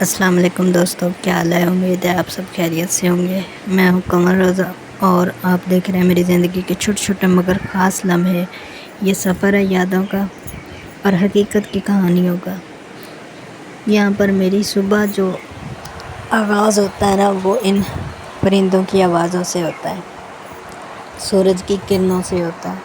अस्सलाम वालेकुम दोस्तों, क्या हाल है। उम्मीद है आप सब खैरियत से होंगे। मैं हूं कमर रज़ा और आप देख रहे हैं मेरी ज़िंदगी के छोटे छोटे मगर ख़ास लम्हे। ये सफ़र है यादों का और हकीकत की कहानियों का। यहाँ पर मेरी सुबह जो आगाज़ होता है ना, वो इन परिंदों की आवाज़ों से होता है, सूरज की किरणों से होता है,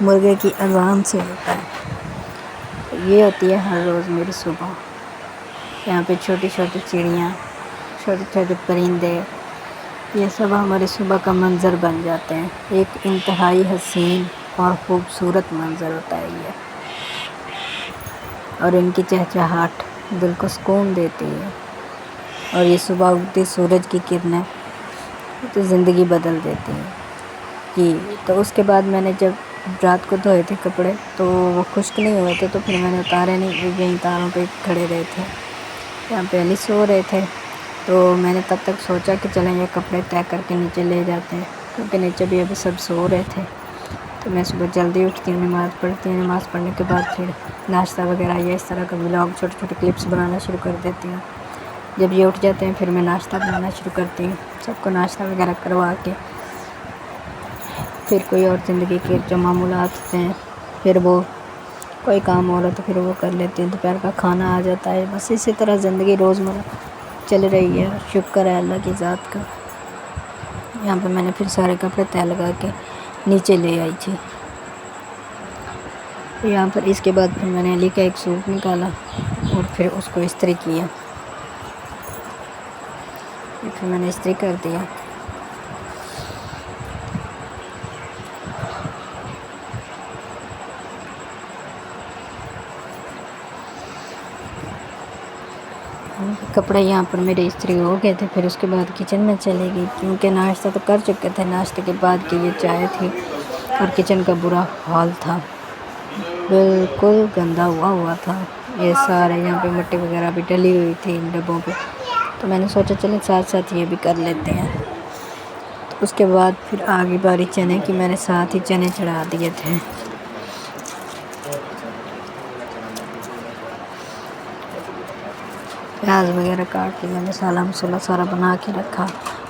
मुर्गे की अज़ान से होता है। ये होती है हर रोज़ मेरी सुबह। यहाँ पे छोटी छोटी चिड़ियाँ, छोटे छोटे परिंदे, ये सब हमारी सुबह का मंज़र बन जाते हैं। एक इंतहाई हसीन और ख़ूबसूरत मंज़र होता है ये, और इनकी चहचहाहट दिल को सुकून देती है। और ये सुबह उगती सूरज की किरणें तो ज़िंदगी बदल देती हैं कि। तो उसके बाद मैंने जब रात को धोए थे कपड़े तो वो खुश्क नहीं हुए थे, तो फिर मैंने उतारे नहीं, यहीं तारों पे खड़े रहे थे। यहाँ पे अली सो रहे थे, तो मैंने तब तक सोचा कि चलें ये कपड़े तय करके नीचे ले जाते हैं, क्योंकि नीचे भी अभी सब सो रहे थे। तो मैं सुबह जल्दी उठती हूँ, नमाज़ पढ़ती हूँ, नमाज़ पढ़ने के बाद फिर नाश्ता वगैरह या इस तरह का व्लॉग छोटे छोटे क्लिप्स बनाना शुरू कर देती हूँ। जब ये उठ जाते हैं फिर मैं नाश्ता बनाना शुरू करती हूँ, सबको नाश्ता वगैरह करवा के फिर कोई और ज़िंदगी के जो मामूलात होते हैं, फिर वो कोई काम हो रहा तो फिर वो कर लेती हूँ। दोपहर का खाना आ जाता है। बस इसी तरह ज़िंदगी रोज़मर्रा चल रही है, शुक्र है अल्लाह की ज़ात का। यहाँ पे मैंने फिर सारे कपड़े तय लगा के नीचे ले आई थी। यहाँ पर इसके बाद फिर मैंने अली का एक सूट निकाला और फिर उसको इस्त्री किया, फिर मैंने इस्त्री कर दिया। कपड़े यहाँ पर मेरे इस्त्री हो गए थे। फिर उसके बाद किचन में चली गई, क्योंकि नाश्ता तो कर चुके थे। नाश्ते के बाद की ये चाय थी और किचन का बुरा हाल था, बिल्कुल गंदा हुआ था। ये सारे यहाँ पे मिट्टी वगैरह भी डली हुई थी इन डब्बों पे, तो मैंने सोचा चलें साथ साथ ये भी कर लेते हैं। तो उसके बाद फिर आगे बारी चने की, मैंने साथ ही चने चढ़ा दिए थे। प्याज वगैरह काट के मैंने मसाला मसाला सारा बना के रखा,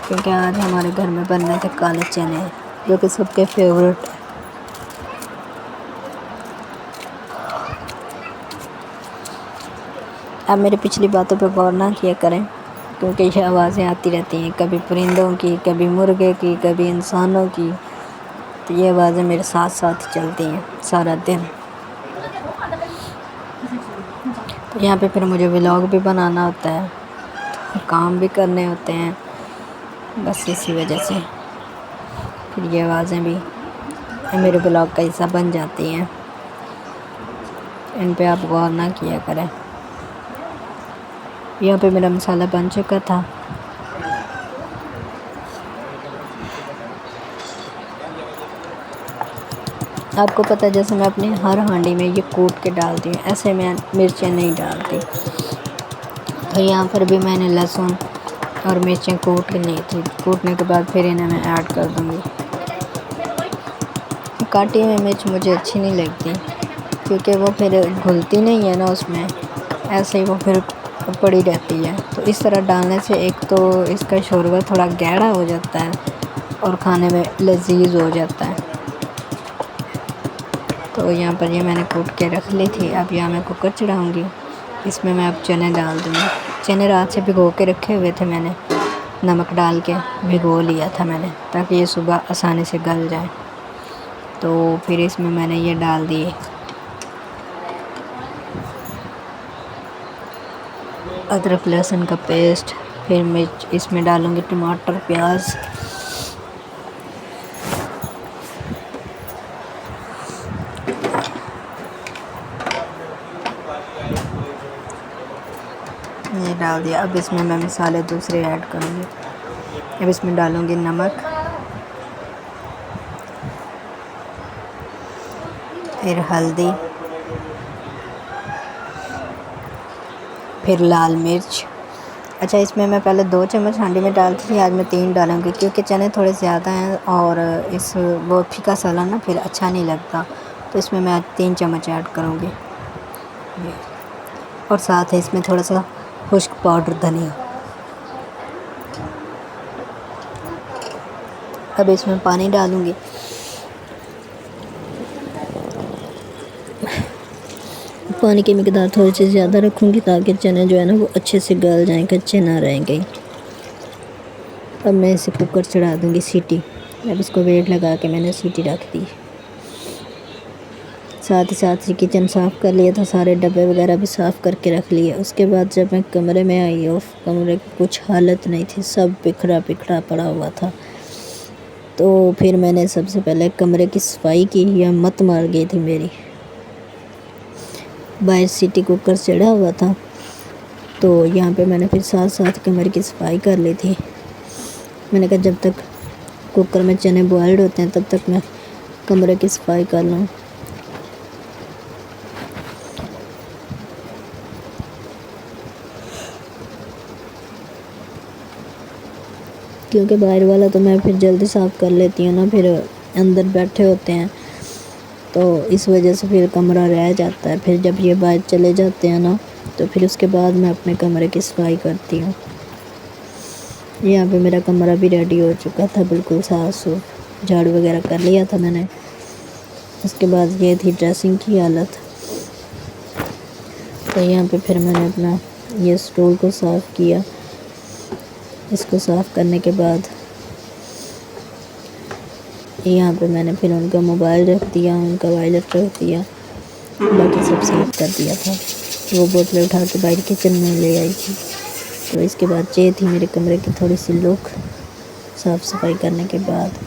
क्योंकि आज हमारे घर में बन रहे थे काले चने, जो कि सबके फेवरेट है। आप मेरी पिछली बातों पे गौर ना किया करें, क्योंकि ये आवाज़ें आती रहती हैं, कभी परिंदों की, कभी मुर्गे की, कभी इंसानों की। तो ये आवाज़ें मेरे साथ साथ चलती हैं सारा दिन। तो यहाँ पे फिर मुझे व्लॉग भी बनाना होता है, तो काम भी करने होते हैं। बस इसी वजह से फिर ये आवाज़ें भी मेरे व्लॉग का हिस्सा बन जाती हैं। इन पे आप गौर ना किया करें। यहाँ पे मेरा मसाला बन चुका था। आपको पता है, जैसे मैं अपनी हर हांडी में ये कूट के डालती हूँ, ऐसे मैं मिर्चें नहीं डालती। तो यहाँ पर भी मैंने लहसुन और मिर्चें कूट ली थी। कूटने के बाद फिर इन्हें मैं ऐड कर दूँगी। काटी हुई मिर्च मुझे अच्छी नहीं लगती, क्योंकि वो फिर घुलती नहीं है ना उसमें, ऐसे ही वो फिर पड़ी रहती है। तो इस तरह डालने से एक तो इसका शोरबा थोड़ा गाढ़ा हो जाता है और खाने में लजीज हो जाता है। तो यहाँ पर ये मैंने कूट के रख ली थी। अब यहाँ मैं कुकर चढ़ाऊँगी, इसमें मैं अब चने डाल दूँगी। चने रात से भिगो के रखे हुए थे मैंने, नमक डाल के भिगो लिया था मैंने, ताकि ये सुबह आसानी से गल जाए। तो फिर इसमें मैंने ये डाल दिए अदरक लहसुन का पेस्ट, फिर मिर्च, इसमें डालूँगी टमाटर प्याज। ये डाल दिया। अब इसमें मैं मसाले दूसरे ऐड करूँगी। अब इसमें डालूँगी नमक, फिर हल्दी, फिर लाल मिर्च। अच्छा, इसमें मैं पहले 2 चम्मच हांडी में डालती थी, आज मैं 3 डालूँगी, क्योंकि चने थोड़े ज़्यादा हैं और इस वो फीका साला ना फिर अच्छा नहीं लगता। तो इसमें मैं आज 3 चम्मच ऐड करूँगी। और साथ ही इसमें थोड़ा सा खुश्क पाउडर धनिया। अब इसमें पानी डालूँगी। पानी की मिकदार थोड़ी सी ज़्यादा रखूँगी ताकि चने जो है ना वो अच्छे से गल जाएं, कच्चे ना रहेंगे। अब मैं इसे कुकर चढ़ा दूँगी सीटी। अब इसको वेट लगा के मैंने सीटी रख दी। साथ ही साथ ही किचन साफ़ कर लिया था, सारे डब्बे वगैरह भी साफ़ करके रख लिए। उसके बाद जब मैं कमरे में आई और कमरे की कुछ हालत नहीं थी, सब बिखरा बिखरा पड़ा हुआ था। तो फिर मैंने सबसे पहले कमरे की सफाई की, या मत मार गई थी मेरी। बाहर सीटी कुकर चढ़ा हुआ था, तो यहाँ पे मैंने फिर साथ साथ कमरे की सफाई कर ली थी। मैंने कहा जब तक कुकर में चने बॉयल्ड होते हैं तब तक मैं कमरे की सफाई कर लूँ। क्योंकि बाहर वाला तो मैं फिर जल्दी साफ़ कर लेती हूँ ना, फिर अंदर बैठे होते हैं तो इस वजह से फिर कमरा रह जाता है। फिर जब ये बाहर चले जाते हैं ना तो फिर उसके बाद मैं अपने कमरे की सफाई करती हूँ। यहाँ पे मेरा कमरा भी रेडी हो चुका था, बिल्कुल साफ़ सूफ, झाड़ू वगैरह कर लिया था मैंने। उसके बाद ये थी ड्रेसिंग की हालत। तो यहाँ पे फिर मैंने अपना ये स्टूल को साफ़ किया। इसको साफ़ करने के बाद यहाँ पे मैंने फिर उनका मोबाइल रख दिया, उनका वायलेट रख दिया, बाकी सब साफ़ कर दिया था। वो बोतलें उठा के बाहर किचन में ले आई थी। तो इसके बाद ये थी मेरे कमरे की थोड़ी सी लुक साफ़ सफाई करने के बाद।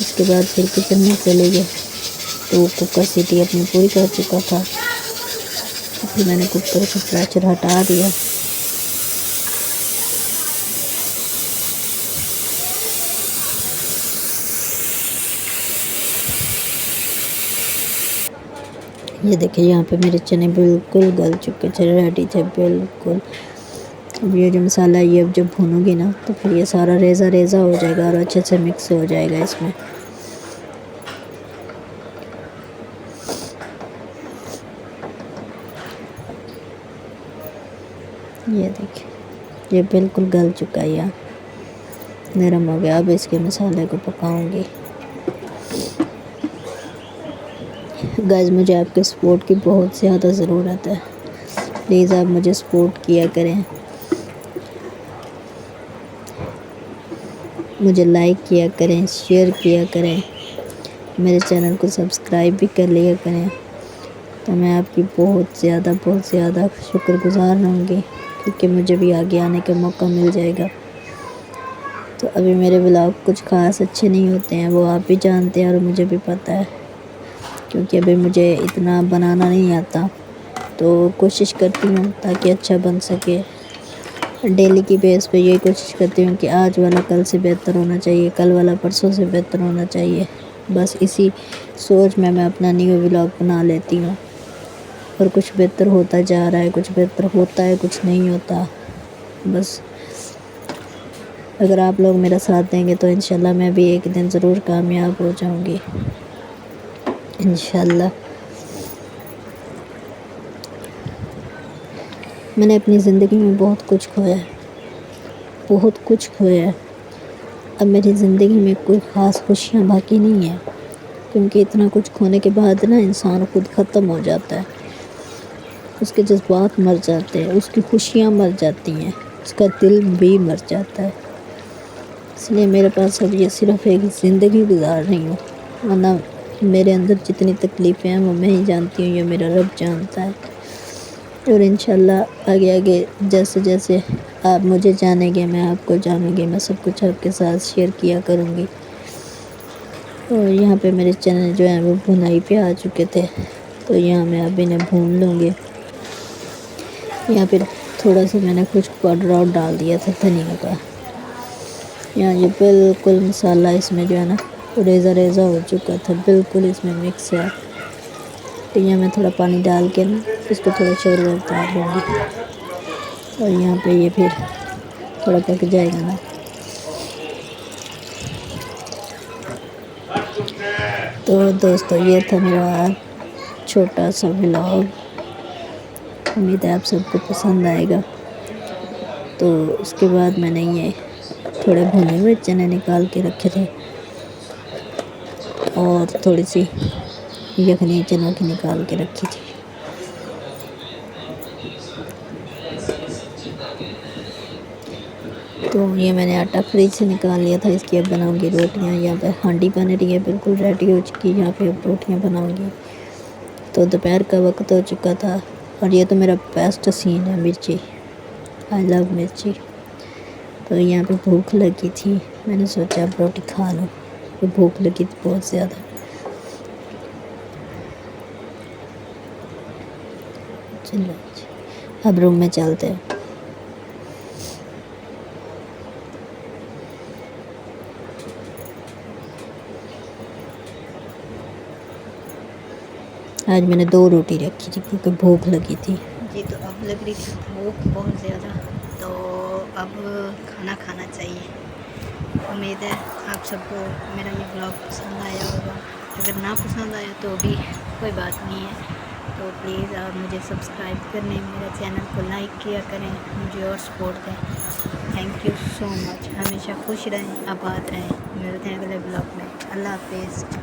इसके बाद फिर किचन में चले गए तो कुकर सीटी अपनी पूरी कर चुका था। फिर मैंने कुकर का प्रेशर हटा दिया। ये देखिए यहाँ पे मेरे चने बिल्कुल गल चुके थे, रेडी थे बिल्कुल। अब ये जो मसाला है ये अब जब भूनूंगी ना तो फिर ये सारा रेज़ा रेज़ा हो जाएगा और अच्छे से मिक्स हो जाएगा इसमें। ये देखिए ये बिल्कुल गल चुका है, यार नरम हो गया। अब इसके मसाले को पकाऊंगी। गाइस मुझे आपके सपोर्ट की बहुत ज़्यादा ज़रूरत है, प्लीज़ आप मुझे सपोर्ट किया करें, मुझे लाइक किया करें, शेयर किया करें, मेरे चैनल को सब्सक्राइब भी कर लिया करें। तो मैं आपकी बहुत ज़्यादा शुक्रगुज़ार रहूँगी, क्योंकि मुझे भी आगे आने का मौका मिल जाएगा। तो अभी मेरे ब्लॉग कुछ ख़ास अच्छे नहीं होते हैं, वो आप भी जानते हैं और मुझे भी पता है, क्योंकि अभी मुझे इतना बनाना नहीं आता। तो कोशिश करती हूँ ताकि अच्छा बन सके। डेली की बेस पे ये कोशिश करती हूँ कि आज वाला कल से बेहतर होना चाहिए, कल वाला परसों से बेहतर होना चाहिए। बस इसी सोच में मैं अपना न्यू व्लॉग बना लेती हूँ। और कुछ बेहतर होता जा रहा है, कुछ बेहतर होता है, कुछ नहीं होता। बस अगर आप लोग मेरा साथ देंगे तो इंशाल्लाह मैं भी एक दिन ज़रूर कामयाब हो जाऊँगी, इंशाल्लाह। मैंने अपनी ज़िंदगी में बहुत कुछ खोया है, बहुत कुछ खोया है। अब मेरी ज़िंदगी में कोई ख़ास खुशियाँ बाकी नहीं है, क्योंकि इतना कुछ खोने के बाद ना इंसान खुद ख़त्म हो जाता है, उसके जज्बात मर जाते हैं, उसकी खुशियाँ मर जाती हैं, उसका दिल भी मर जाता है। इसलिए मेरे पास अब ये सिर्फ़ एक ज़िंदगी गुजार रही हूँ, वरना मेरे अंदर जितनी तकलीफ़ें हैं वो मैं ही जानती हूँ, ये मेरा रब जानता है। और इंशाल्लाह आगे आगे जैसे जैसे आप मुझे जानेंगे, मैं आपको जानूँगी, मैं सब कुछ आपके साथ शेयर किया करूँगी। और यहाँ पे मेरे चने जो हैं वो भुनाई पे आ चुके थे, तो यहाँ मैं अब इन्हें भून लूँगी। यहाँ पे थोड़ा सा मैंने खुश्क पाउडर और डाल दिया था धनिया का। यहाँ ये बिल्कुल मसाला इसमें जो है ना रेज़ा रेज़ा हो चुका था, बिल्कुल इसमें मिक्स है। तो यहाँ मैं थोड़ा पानी डाल के ना इसको थोड़ा शोरबा उतार लूँगी, और यहाँ पे ये फिर थोड़ा पक जाएगा ना। तो दोस्तों ये था मेरा छोटा सा व्लॉग। उम्मीद है आप सबको पसंद आएगा। तो उसके बाद मैंने ये थोड़े भुने हुए चने निकाल के रखे थे और थोड़ी सी यखनी चनों की निकाल के रखी थी। तो ये मैंने आटा फ्रिज से निकाल लिया था। इसकी अब बनाऊंगी रोटियां। यहाँ पे हांडी बन रही है, बिल्कुल रेडी हो चुकी है। यहाँ पे अब रोटियां बनाऊंगी। तो दोपहर का वक्त हो चुका था और ये तो मेरा बेस्ट सीन है, मिर्ची। आई लव मिर्ची। तो यहाँ पे भूख लगी थी, मैंने सोचा अब रोटी खा लूँ। तो भूख लगी थी बहुत ज़्यादा। चलो अब रूम में चलते हैं। आज मैंने 2 रोटी रखी थी क्योंकि भूख लगी थी जी। तो अब लग रही थी भूख बहुत ज़्यादा, तो अब खाना खाना चाहिए। उम्मीद है आप सबको मेरा ये ब्लॉग पसंद आया होगा। अगर ना पसंद आया तो भी कोई बात नहीं है। तो प्लीज़ आप मुझे सब्सक्राइब करने, मेरे चैनल को लाइक किया करें, मुझे और सपोर्ट दें। Thank you so much. हमेशा खुश रहें, आबाद रहें। मिलते हैं अगले ब्लॉग में। अल्लाह हाफिज़।